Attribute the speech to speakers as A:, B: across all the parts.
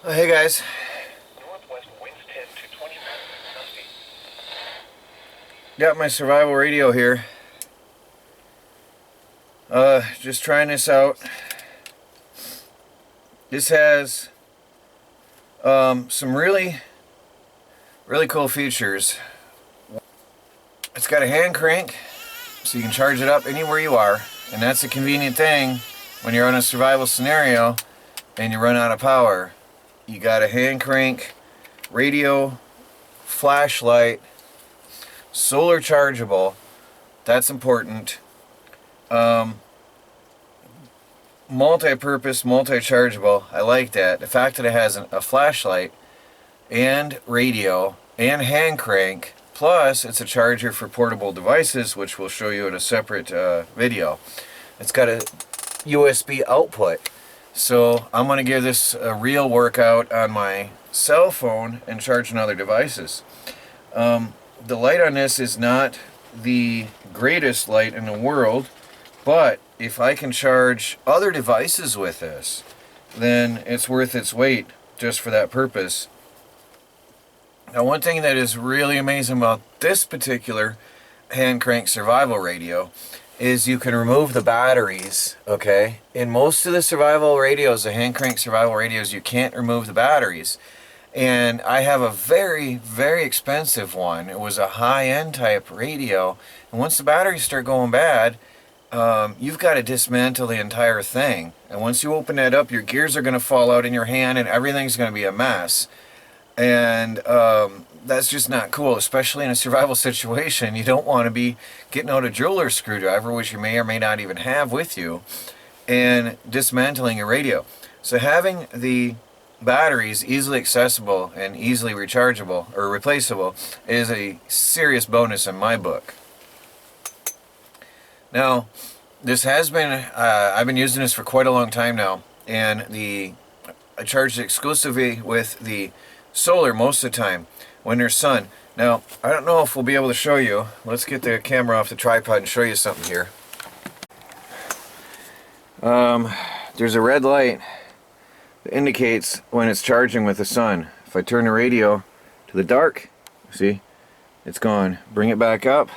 A: Hey guys.
B: Northwest winds 10 to 20 miles. Gusty.
A: Got my survival radio here. Just trying this out. This has some really cool features. It's got a hand crank, so you can charge it up anywhere you are, and that's a convenient thing when you're in a survival scenario and you run out of power. You got a hand crank, radio, flashlight, solar chargeable. That's important. Multi-purpose, multi-chargeable. I like that. The fact that it has a flashlight and radio and hand crank, plus it's a charger for portable devices, which we'll show you in a separate video. It's got a USB output. So I'm going to give this a real workout on my cell phone and charging other devices. The light on this is not the greatest light in the world, but if I can charge other devices with this, then it's worth its weight just for that purpose. Now, one thing that is really amazing about this particular hand crank survival radio is you can remove the batteries, okay? In most of the survival radios, the hand crank survival radios, you can't remove the batteries. And I have a very, very expensive one. It was a high-end type radio. And once the batteries start going bad, you've got to dismantle the entire thing. And once you open that up, your gears are going to fall out in your hand and everything's going to be a mess. And that's just not cool, especially in a survival situation. You don't want to be getting out a jeweler's screwdriver, which you may or may not even have with you, and dismantling a radio. So having the batteries easily accessible and easily rechargeable or replaceable is a serious bonus in my book. Now, this has been, I've been using this for quite a long time now, and I charge it exclusively with the solar most of the time when there's sun. Now, I don't know if we'll be able to show you. Let's get the camera off the tripod and show you something here. There's a red light that indicates when it's charging with the sun. If I turn the radio to the dark, see, it's gone. Bring it back up,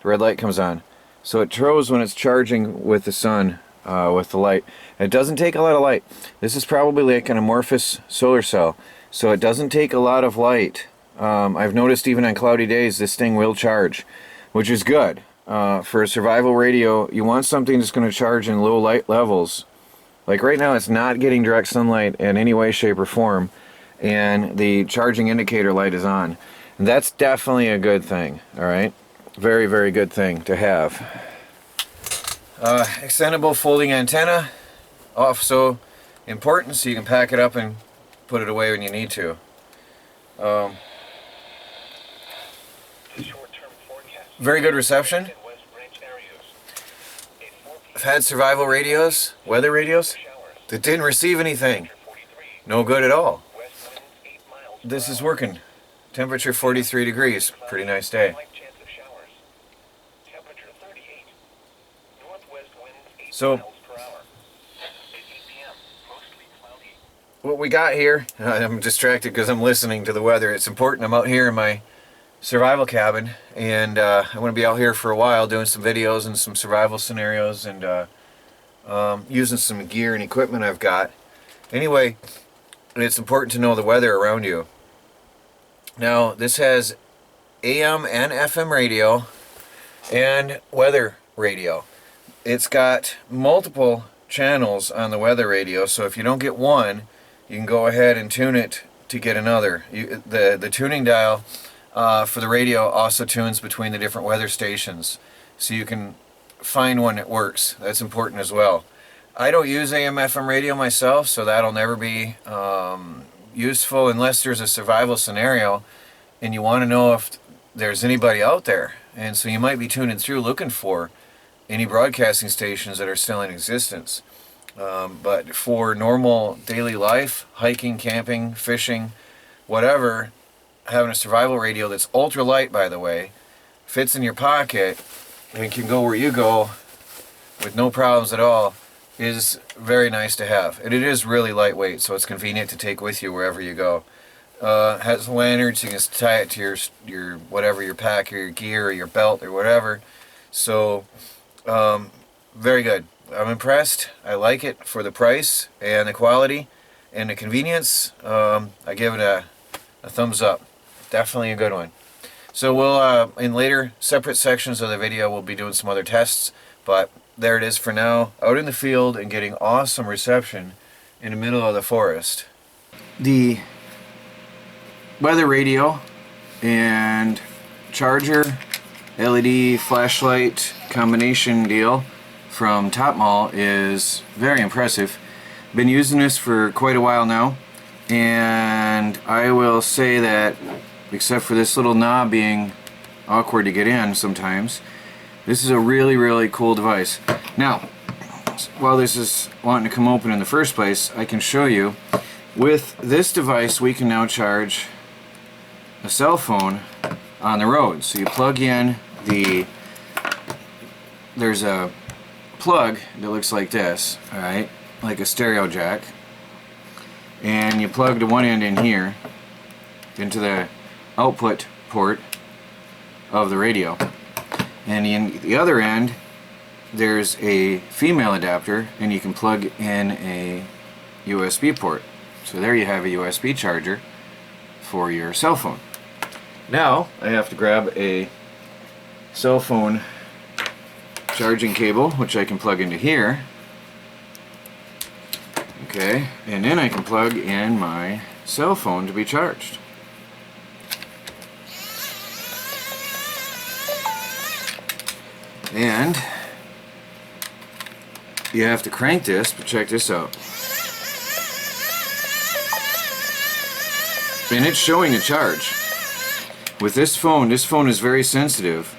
A: the red light comes on. So it shows when it's charging with the sun, with the light. It doesn't take a lot of light. This is probably like an amorphous solar cell, so it doesn't take a lot of light. I've noticed even on cloudy days this thing will charge, which is good. For a survival radio, you want something that's going to charge in low light levels. Like right now, it's not getting direct sunlight in any way, shape, or form, and the charging indicator light is on. And that's definitely a good thing, all right? Very, very good thing to have. Extendable folding antenna, also important, so you can pack it up and put it away when you need to. Very good reception. I've had survival radios, weather radios, that didn't receive anything. No good at all. This is working. Temperature 43 degrees. Pretty nice day. So, what we got here, I'm distracted because I'm listening to the weather. It's important. I'm out here in my survival cabin, and I'm going to be out here for a while doing some videos and some survival scenarios, and using some gear and equipment I've got. Anyway, it's important to know the weather around you. Now, this has AM and FM radio and weather radio. It's got multiple channels on the weather radio, so if you don't get one, you can go ahead and tune it to get another. The tuning dial for the radio also tunes between the different weather stations, so you can find one that works. That's important as well. I don't use AM FM radio myself, so that'll never be useful unless there's a survival scenario and you want to know if there's anybody out there, and so you might be tuning through looking for any broadcasting stations that are still in existence. But for normal daily life, hiking, camping, fishing, whatever, having a survival radio that's ultra light, by the way, fits in your pocket and can go where you go with no problems at all, is very nice to have. And it is really lightweight, so it's convenient to take with you wherever you go. Has lanterns, you can tie it to your whatever, your pack or your gear or your belt or whatever. So very good. I'm impressed. I like it for the price and the quality and the convenience. I give it a thumbs up. Definitely a good one. So we'll in later separate sections of the video we'll be doing some other tests, but there it is for now, out in the field and getting awesome reception in the middle of the forest. The weather radio and charger LED flashlight combination deal from Top Mall is very impressive. Been using this for quite a while now, and I will say that except for this little knob being awkward to get in sometimes, this is a really cool device. Now, while this is wanting to come open in the first place, I can show you with this device we can now charge a cell phone on the road. So you plug in there's a plug that looks like this, alright, like a stereo jack, and you plug the one end in here into the output port of the radio, and in the other end there's a female adapter and you can plug in a USB port. So there you have a USB charger for your cell phone. Now I have to grab a cell phone charging cable, which I can plug into here. Okay, and then I can plug in my cell phone to be charged. And you have to crank this, but check this out. And it's showing a charge. With this phone is very sensitive.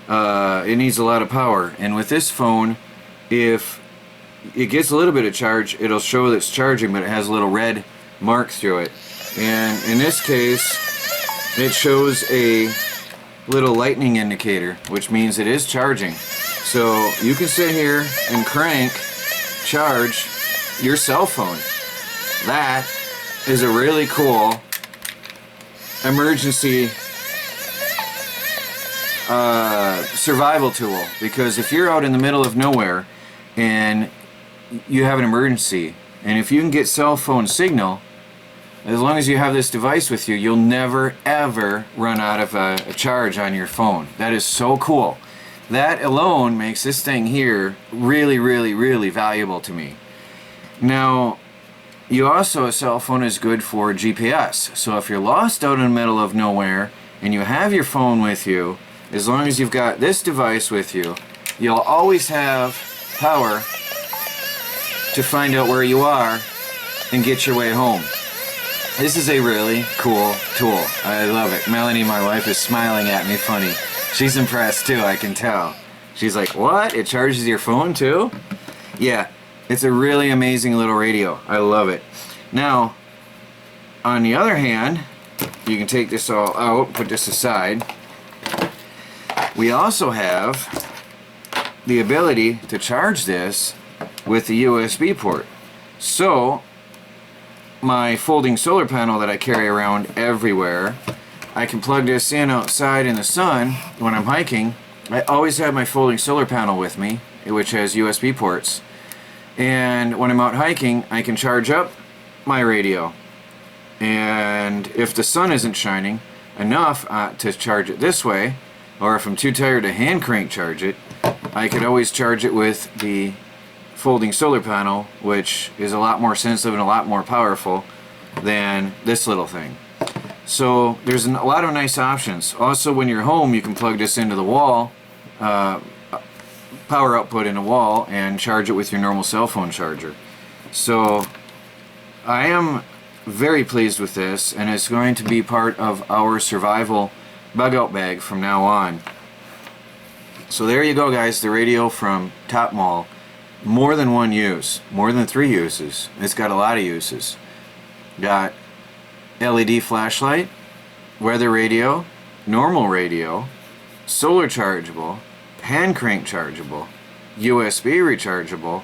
A: It needs a lot of power, and with this phone, if it gets a little bit of charge, it'll show that it's charging, but it has a little red mark through it. And in this case, it shows a little lightning indicator, which means it is charging. So you can sit here and charge your cell phone. That is a really cool emergency survival tool, because if you're out in the middle of nowhere and you have an emergency, and if you can get cell phone signal, as long as you have this device with you, you'll never ever run out of a charge on your phone. That is so cool. That alone makes this thing here really valuable to me. Now, a cell phone is good for GPS. So if you're lost out in the middle of nowhere and you have your phone with you, as long as you've got this device with you, you'll always have power to find out where you are and get your way home. This is a really cool tool. I love it. Melanie, my wife, is smiling at me funny. She's impressed too, I can tell. She's like, what? It charges your phone too? Yeah, it's a really amazing little radio. I love it. Now, on the other hand, you can take this all out, put this aside. We also have the ability to charge this with the USB port. So, my folding solar panel that I carry around everywhere, I can plug this in outside in the sun when I'm hiking. I always have my folding solar panel with me, which has USB ports. And when I'm out hiking, I can charge up my radio. And if the sun isn't shining enough to charge it this way, or if I'm too tired to hand crank charge it, I could always charge it with the folding solar panel, which is a lot more sensitive and a lot more powerful than this little thing. So there's a lot of nice options. Also, when you're home, you can plug this into the wall, power output in the wall, and charge it with your normal cell phone charger. So I am very pleased with this, and it's going to be part of our survival bug out bag from now on. So there you go, guys, the radio from Top Mall. More than one use, more than 3 uses. It's got a lot of uses. Got LED flashlight, weather radio, normal radio, solar chargeable, hand crank chargeable, USB rechargeable,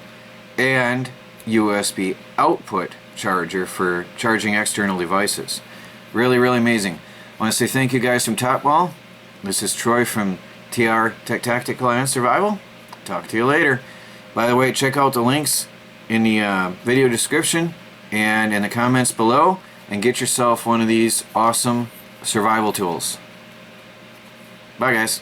A: and USB output charger for charging external devices. Really, really amazing. I want to say thank you guys from Topwall. This is Troy from TR Tech Tactical and Survival. Talk to you later. By the way, check out the links in the video description and in the comments below, and get yourself one of these awesome survival tools. Bye guys.